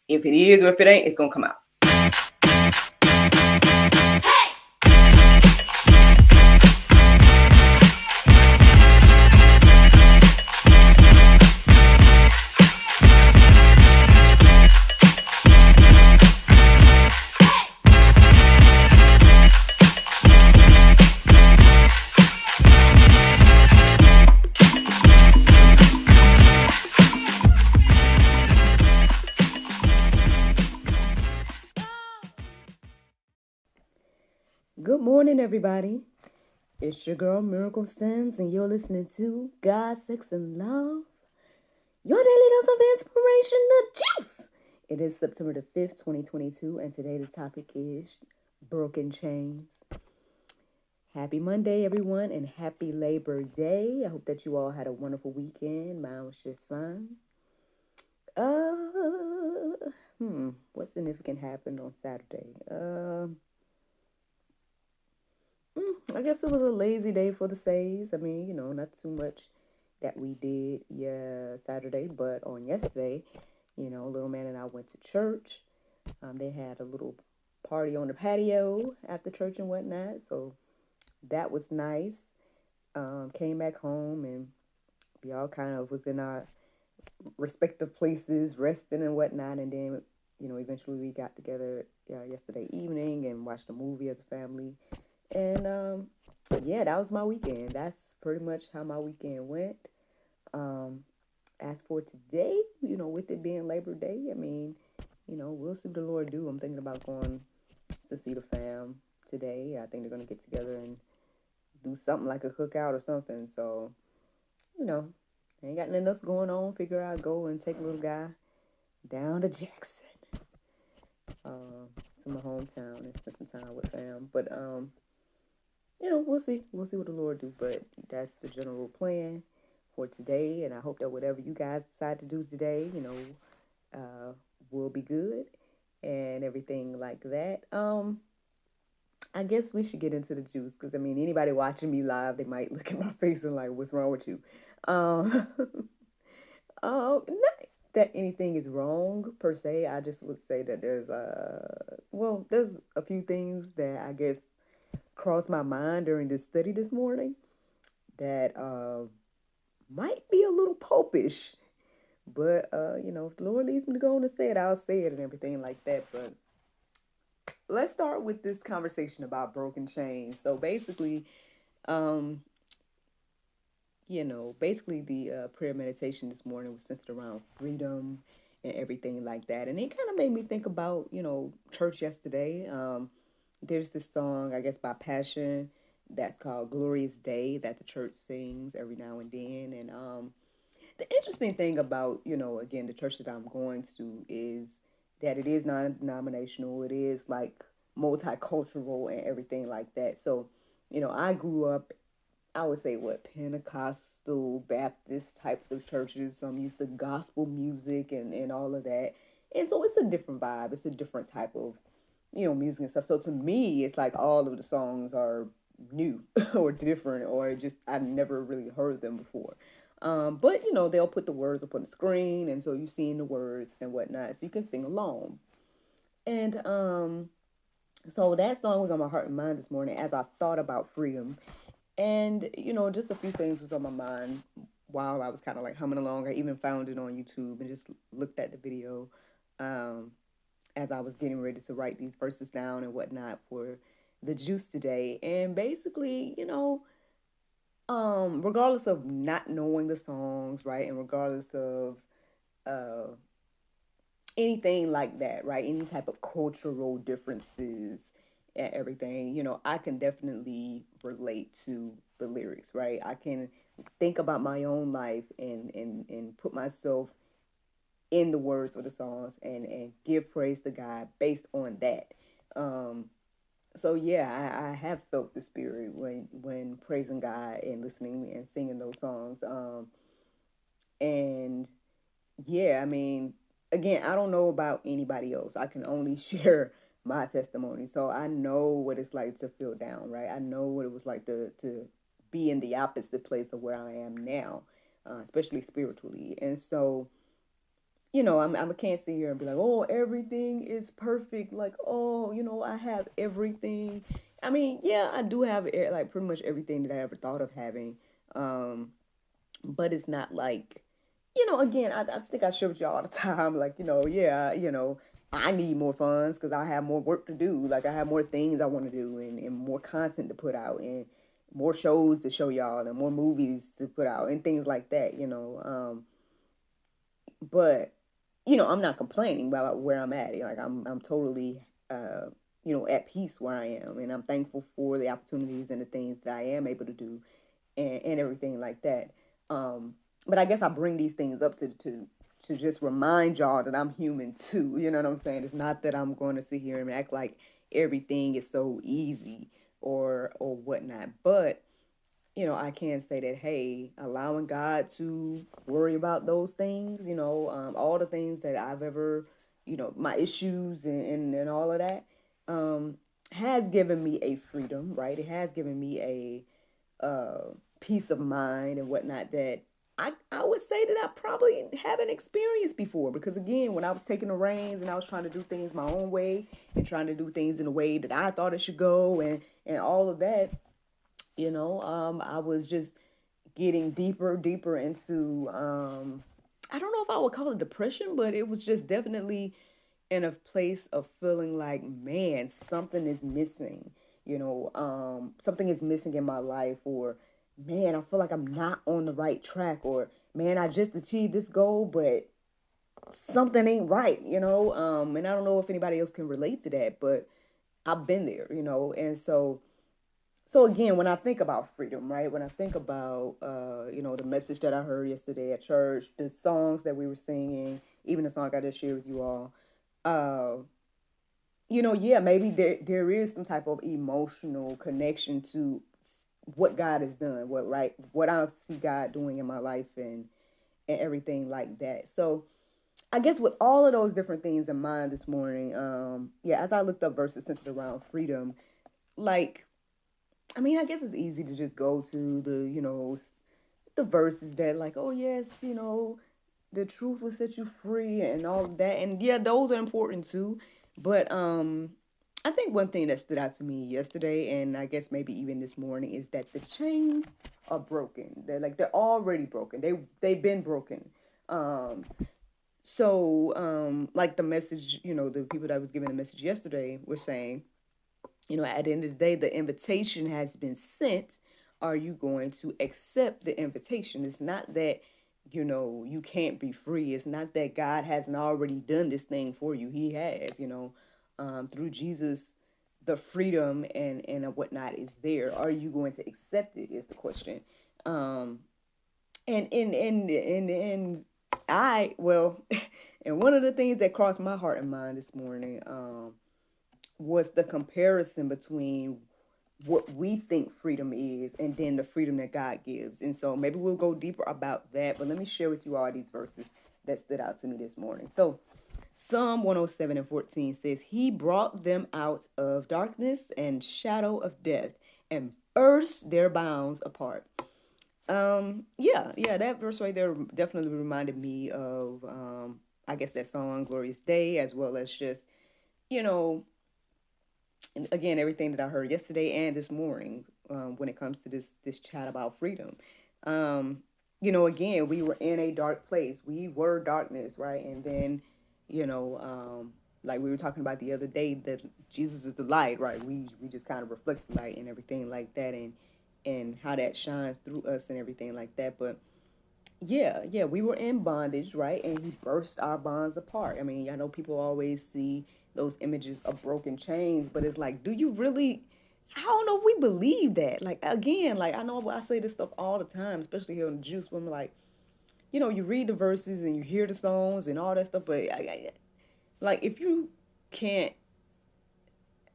If it is or if it ain't, it's going to come out. Good morning, everybody. It's your girl, Miracle Sims, and you're listening to God, Sex, and Love, your daily dose of inspiration, the juice. It is September the 5th, 2022, and today the topic is broken chains. Happy Monday, everyone, and happy Labor Day. I hope that you all had a wonderful weekend. Mine was just fine. What significant happened on Saturday? I guess it was a lazy day for the Says. I mean, not too much that we did Saturday, but on yesterday, little man and I went to church. They had a little party on the patio after church and whatnot, so that was nice. Came back home and we all kind of was in our respective places, resting and whatnot, and then, eventually we got together yesterday evening and watched a movie as a family. And that was my weekend. That's pretty much how my weekend went. As for today, with it being Labor Day, I mean, we'll see what the Lord do. I'm thinking about going to see the fam today. I think they're going to get together and do something like a cookout or something. So, ain't got nothing else going on. Figure I'll go and take a little guy down to Jackson, to my hometown, and spend some time with fam. But, we'll see. We'll see what the Lord do. But that's the general plan for today. And I hope that whatever you guys decide to do today, will be good and everything like that. I guess we should get into the juice because, I mean, anybody watching me live, they might look at my face and like, what's wrong with you? Not that anything is wrong per se. I just would say that there's a few things that I guess crossed my mind during this study this morning that might be a little popish, but if the Lord leads me to go on and say it, I'll say it and everything like that. But let's start with this conversation about broken chains. So basically, the prayer meditation this morning was centered around freedom and everything like that, and it kind of made me think about church yesterday. There's this song, I guess, by Passion that's called Glorious Day that the church sings every now and then. And the interesting thing about, again, the church that I'm going to is that it is non-denominational. It is like multicultural and everything like that. So, I grew up, I would say, Pentecostal, Baptist types of churches. So I'm used to gospel music and all of that. And so it's a different vibe. It's a different type of music and stuff. So to me, it's like all of the songs are new or different, or just I've never really heard them before. But they'll put the words up on the screen, and so you're seeing the words and whatnot, so you can sing along. And so that song was on my heart and mind this morning as I thought about freedom, and just a few things was on my mind while I was kind of like humming along. I even found it on YouTube and just looked at the video. As I was getting ready to write these verses down and whatnot for the juice today. And basically, regardless of not knowing the songs, right, and regardless of anything like that, right, any type of cultural differences and everything, I can definitely relate to the lyrics, right? I can think about my own life and put myself in the words of the songs and give praise to God based on that. So yeah, I have felt the spirit when praising God and listening and singing those songs. And yeah, I mean, again, I don't know about anybody else. I can only share my testimony. So I know what it's like to feel down, right? I know what it was like to be in the opposite place of where I am now, especially spiritually. And so I can't sit here and be like, oh, everything is perfect. Like, oh, I have everything. I mean, yeah, I do have like pretty much everything that I ever thought of having. Um, but it's not like, again, I think I share with you all the time. Like, yeah, I need more funds because I have more work to do. Like, I have more things I want to do and more content to put out and more shows to show y'all and more movies to put out and things like that. But I'm not complaining about where I'm at. Like I'm totally at peace where I am, and I'm thankful for the opportunities and the things that I am able to do, and everything like that. But I guess I bring these things up to just remind y'all that I'm human too. You know what I'm saying? It's not that I'm going to sit here and act like everything is so easy or whatnot, but I can say that, hey, allowing God to worry about those things, all the things that I've ever, my issues and all of that, has given me a freedom, right? It has given me a peace of mind and whatnot that I would say that I probably haven't experienced before. Because again, when I was taking the reins and I was trying to do things my own way and trying to do things in a way that I thought it should go and all of that, I was just getting deeper into I don't know if I would call it depression, but it was just definitely in a place of feeling like, man, something is missing. Something is missing in my life, or man, I feel like I'm not on the right track, or man, I just achieved this goal, but something ain't right. And I don't know if anybody else can relate to that, but I've been there. And so again, when I think about freedom, right? When I think about the message that I heard yesterday at church, the songs that we were singing, even the song I just shared with you all, uh, yeah, maybe there is some type of emotional connection to what God has done, what I see God doing in my life and everything like that. So I guess with all of those different things in mind this morning, yeah, as I looked up verses centered around freedom, like I mean, I guess it's easy to just go to the verses that like, oh yes, the truth will set you free and all of that. And yeah, those are important too. But I think one thing that stood out to me yesterday and I guess maybe even this morning is that the chains are broken. They're already broken. They've been broken. Um like the message, the people that was giving the message yesterday were saying, at the end of the day, the invitation has been sent. Are you going to accept the invitation? It's not that, you can't be free. It's not that God hasn't already done this thing for you. He has, through Jesus, the freedom and whatnot is there. Are you going to accept it? Is the question. And I well, and one of the things that crossed my heart and mind this morning, was the comparison between what we think freedom is and then the freedom that God gives. And so maybe we'll go deeper about that, but let me share with you all these verses that stood out to me this morning. So Psalm 107:14 says, He brought them out of darkness and shadow of death and burst their bounds apart. Yeah, that verse right there definitely reminded me of I guess that song Glorious Day, as well as just, you know, and again, everything that I heard yesterday and this morning, when it comes to this chat about freedom. Again, we were in a dark place. We were darkness, right? And then, like we were talking about the other day, that Jesus is the light, right? We just kind of reflect the light and everything like that, and how that shines through us and everything like that. But yeah, we were in bondage, right? And he burst our bonds apart. I mean, I know people always see those images of broken chains, but it's like, do you really? I don't know if we believe that. Like, again, like I know I say this stuff all the time, especially here in the Juice, when I'm like, you read the verses and you hear the songs and all that stuff, but like if you can't,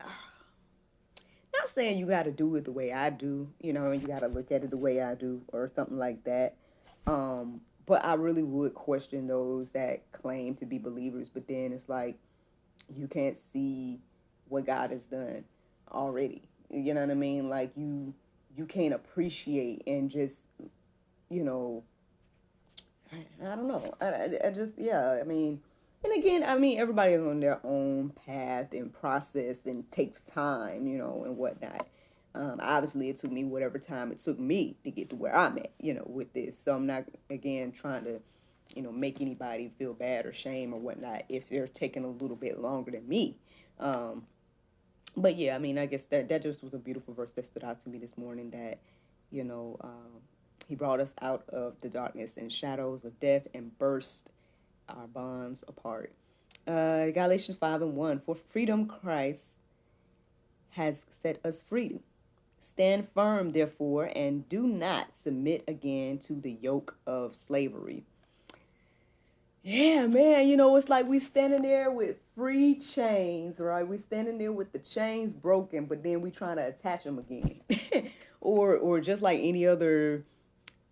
not saying you got to do it the way I do, and you got to look at it the way I do or something like that. But I really would question those that claim to be believers, but then it's like you can't see what God has done already. You know what I mean? Like you can't appreciate and just, you know, I don't know. I just, yeah, I mean, and again, I mean, everybody is on their own path and process and takes time, and whatnot. Obviously, it took me whatever time it took me to get to where I'm at, with this. So I'm not, again, trying to, make anybody feel bad or shame or whatnot if they're taking a little bit longer than me. Um, but yeah, I mean, I guess that just was a beautiful verse that stood out to me this morning. That you know, he brought us out of the darkness and shadows of death and burst our bonds apart. Galatians 5:1. For freedom Christ has set us free. Stand firm, therefore, and do not submit again to the yoke of slavery. Yeah, man, it's like we standing there with free chains, right? We standing there with the chains broken, but then we trying to attach them again. or just like any other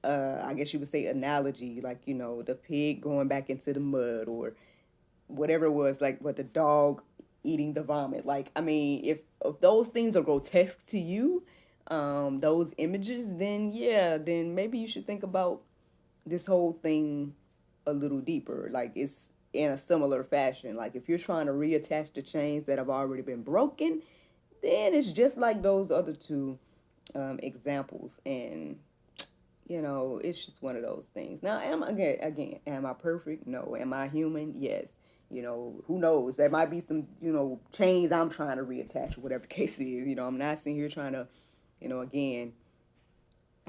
I guess you would say analogy, like, the pig going back into the mud or whatever it was, like what the dog eating the vomit. Like, I mean, if those things are grotesque to you, those images, then yeah, then maybe you should think about this whole thing a little deeper. Like, it's in a similar fashion. Like, if you're trying to reattach the chains that have already been broken, then it's just like those other two examples. And it's just one of those things. Now, am I perfect? No. Am I human? Yes. Who knows? There might be some, chains I'm trying to reattach, or whatever the case is. I'm not sitting here trying to, again,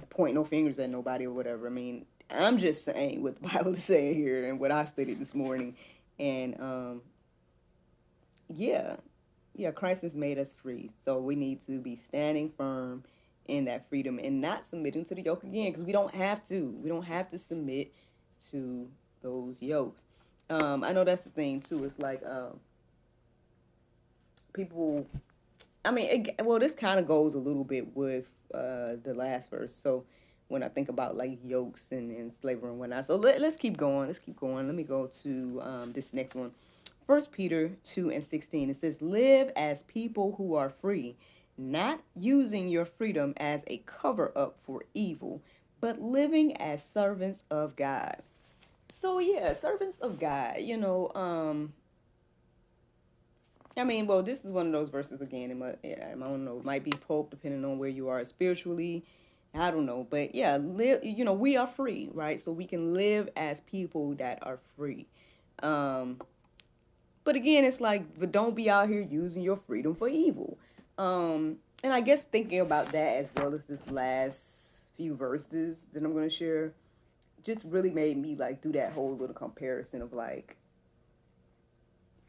point no fingers at nobody or whatever. I mean, I'm just saying what the Bible is saying here and what I studied this morning. And, yeah, Christ has made us free. So we need to be standing firm in that freedom and not submitting to the yoke again, because we don't have to. We don't have to submit to those yokes. I know that's the thing too. It's like people. I mean, this kind of goes a little bit with the last verse. So when I think about like yokes and slavery and whatnot, so let's keep going. Let's keep going. Let me go to this next one. 1 Peter 2:16. It says, "Live as people who are free, not using your freedom as a cover up for evil, but living as servants of God." So yeah, servants of God. I mean, well, this is one of those verses again. I don't know. It might be Pope, depending on where you are spiritually. I don't know, but yeah, we are free, right? So we can live as people that are free. But again, it's like, but don't be out here using your freedom for evil. And I guess thinking about that as well as this last few verses that I'm going to share just really made me like do that whole little comparison of like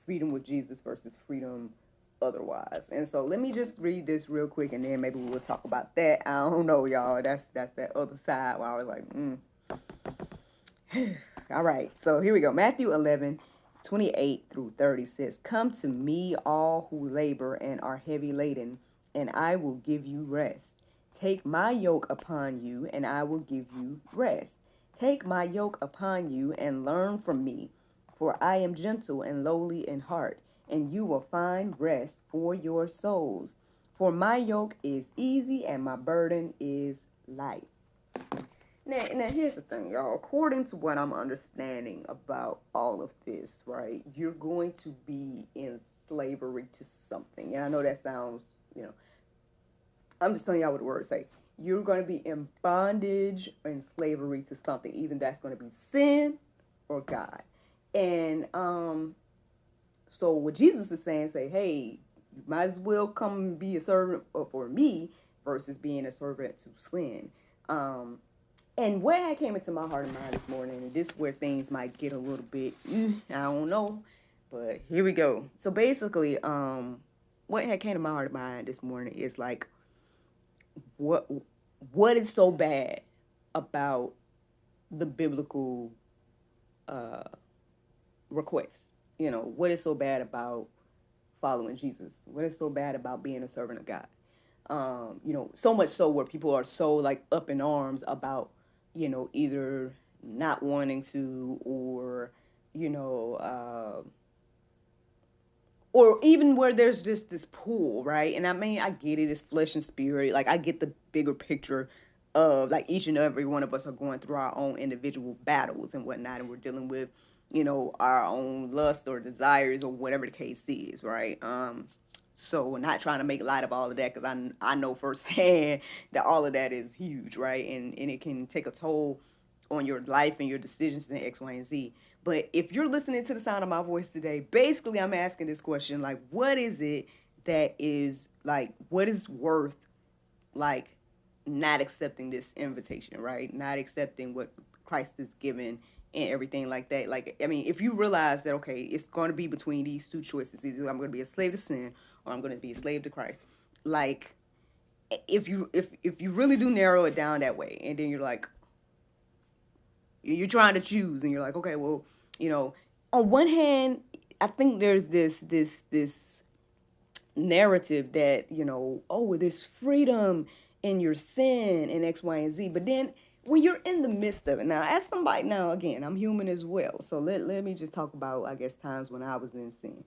freedom with Jesus versus freedom otherwise. And so let me just read this real quick, and then maybe we'll talk about that. I don't know, y'all. That's that other side where I was like, All right, so here we go. Matthew 11:28-30 says, "Come to me, all who labor and are heavy laden, and I will give you rest. Take my yoke upon you, and I will give you rest. Take my yoke upon you and learn from me, for I am gentle and lowly in heart, and you will find rest for your souls. For my yoke is easy and my burden is light." Now here's the thing, y'all. According to what I'm understanding about all of this, right, you're going to be in slavery to something. And I know that sounds, I'm just telling y'all what the words say. You're going to be in bondage or in slavery to something. Either that's going to be sin or God. And so what Jesus is saying, hey, you might as well come and be a servant for me versus being a servant to sin. And where it came into my heart and mind this morning, and this is where things might get a little bit, I don't know, but here we go. So basically, what had came to my heart and mind this morning is like, what is so bad about the biblical request? What is so bad about following Jesus? What is so bad about being a servant of God? So much so where people are so like up in arms about, either not wanting to or, or even where there's just this pull, right? And I mean, I get it, it's flesh and spirit. Like, I get the bigger picture of, like, each and every one of us are going through our own individual battles and whatnot, and we're dealing with, our own lust or desires or whatever the case is, right? So not trying to make light of all of that, because I know firsthand that all of that is huge, right? And it can take a toll on your life and your decisions in X, Y, and Z. But if you're listening to the sound of my voice today, basically I'm asking this question, like, what is it that is, like, what is worth, like, not accepting this invitation, right? Not accepting what Christ is given and everything like that. Like, I mean, if you realize that, okay, it's going to be between these two choices, either I'm going to be a slave to sin or I'm going to be a slave to Christ. Like, if you really do narrow it down that way, and then you're like, you're trying to choose, and you're like, okay, well, on one hand, I think there's this narrative that, oh, there's freedom in your sin and X, Y, and Z. But then when you're in the midst of it, now, as somebody, now, again, I'm human as well. So let me just talk about, I guess, times when I was in sin,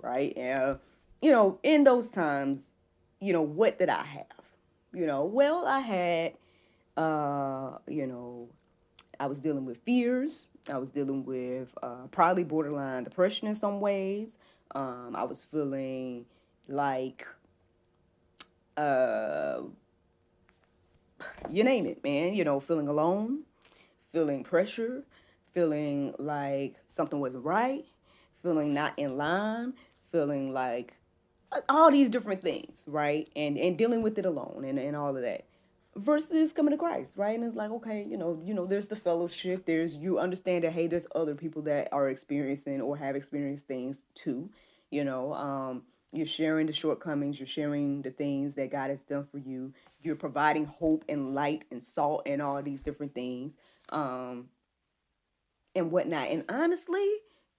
right? And, in those times, what did I have? Well, I had, I was dealing with fears. I was dealing with probably borderline depression in some ways. I was feeling like, you name it, man, feeling alone, feeling pressure, feeling like something wasn't right, feeling not in line, feeling like all these different things, right? And dealing with it alone and all of that. Versus coming to Christ, right? And it's like, okay, there's the fellowship. You understand that, hey, there's other people that are experiencing or have experienced things too. You're sharing the shortcomings. You're sharing the things that God has done for you. You're providing hope and light and salt and all these different things, and whatnot. And honestly,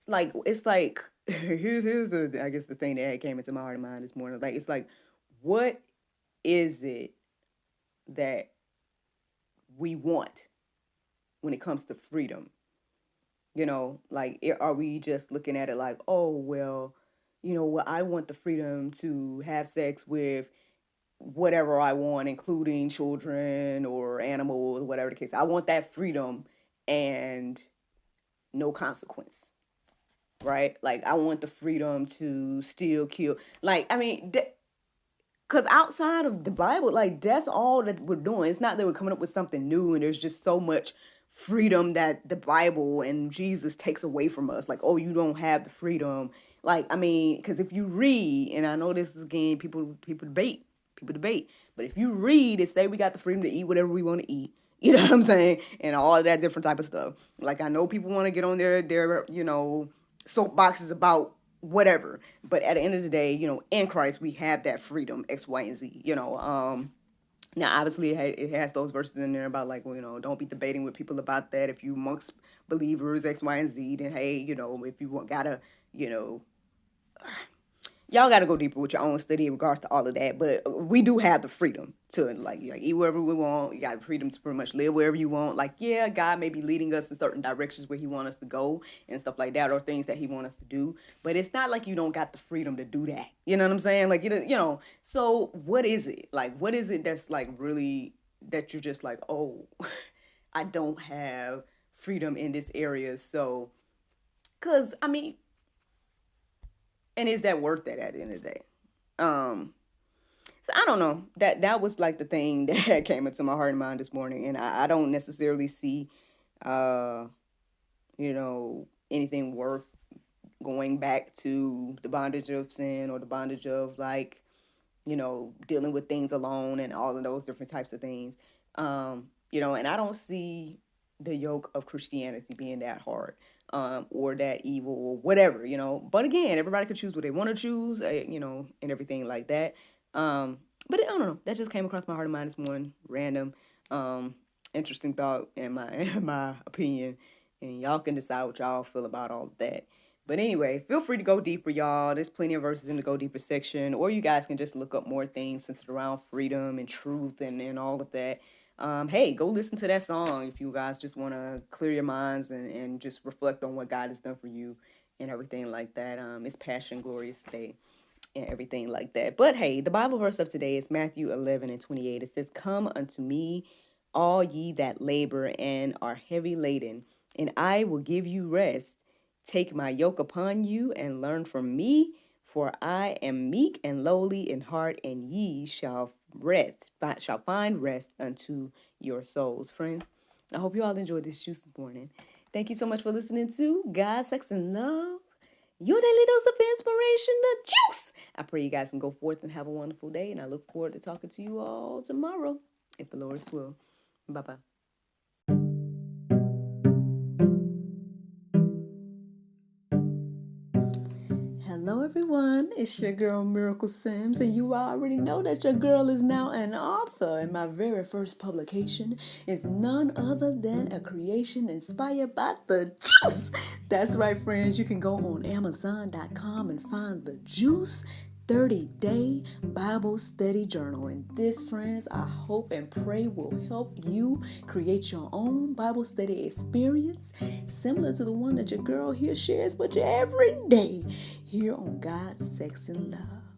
like, it's like, here's the, I guess, the thing that came into my heart and mind this morning. Like, it's like, what is it that we want when it comes to freedom? Like, are we just looking at it like, oh, well, I want the freedom to have sex with whatever I want, including children or animals, whatever the case. I want that freedom and no consequence, right? Like, I want the freedom to still kill. Like, I mean, because outside of the Bible, like, that's all that we're doing. It's not that we're coming up with something new and there's just so much freedom that the Bible and Jesus takes away from us. Like, oh, you don't have the freedom. Like, I mean, because if you read, and I know this is, again, people debate, but if you read, it say we got the freedom to eat whatever we want to eat. You know what I'm saying? And all of that different type of stuff. Like, I know people want to get on their soapboxes about whatever, but at the end of the day, in Christ we have that freedom, X, Y, and Z. Now obviously it has those verses in there about, like, well, don't be debating with people about that. If you amongst believers, X, Y, and Z, then hey, if you gotta, y'all got to go deeper with your own study in regards to all of that. But we do have the freedom to, like eat wherever we want. You got the freedom to pretty much live wherever you want. Like, yeah, God may be leading us in certain directions where he wants us to go and stuff like that, or things that he wants us to do. But it's not like you don't got the freedom to do that. You know what I'm saying? Like, so what is it? Like, what is it that's, like, really, that you're just like, oh, I don't have freedom in this area. So, because, I mean, and is that worth it at the end of the day? So I don't know. That was, like, the thing that came into my heart and mind this morning, and I don't necessarily see, anything worth going back to the bondage of sin or the bondage of, like, dealing with things alone and all of those different types of things. And I don't see the yoke of Christianity being that hard. Or that evil or whatever, But again, everybody can choose what they want to choose, and everything like that. But I don't know. That just came across my heart and mind this morning. Random, interesting thought in my opinion. And y'all can decide what y'all feel about all of that. But anyway, feel free to go deeper, y'all. There's plenty of verses in the go deeper section. Or you guys can just look up more things centered around freedom and truth and all of that. Hey, go listen to that song if you guys just want to clear your minds and just reflect on what God has done for you and everything like that. It's Passion, Glorious Day, and everything like that. But hey, the Bible verse of today is Matthew 11:28. It says, "Come unto me, all ye that labor and are heavy laden, and I will give you rest. Take my yoke upon you and learn from me, for I am meek and lowly in heart, and ye shall find rest unto your souls. Friends, I hope you all enjoyed this juice this morning. Thank you so much for listening to God, Sex, and Love, your daily dose of inspiration, the juice. I pray you guys can go forth and have a wonderful day, and I look forward to talking to you all tomorrow, if the Lord's will. Bye-bye. Hello everyone, it's your girl Miracle Sims, and you already know that your girl is now an author, and my very first publication is none other than a creation inspired by the juice. That's right, friends, you can go on Amazon.com and find the juice 30-day Bible study journal. And this, friends, I hope and pray will help you create your own Bible study experience similar to the one that your girl here shares with you every day here on God, Sex, and Love.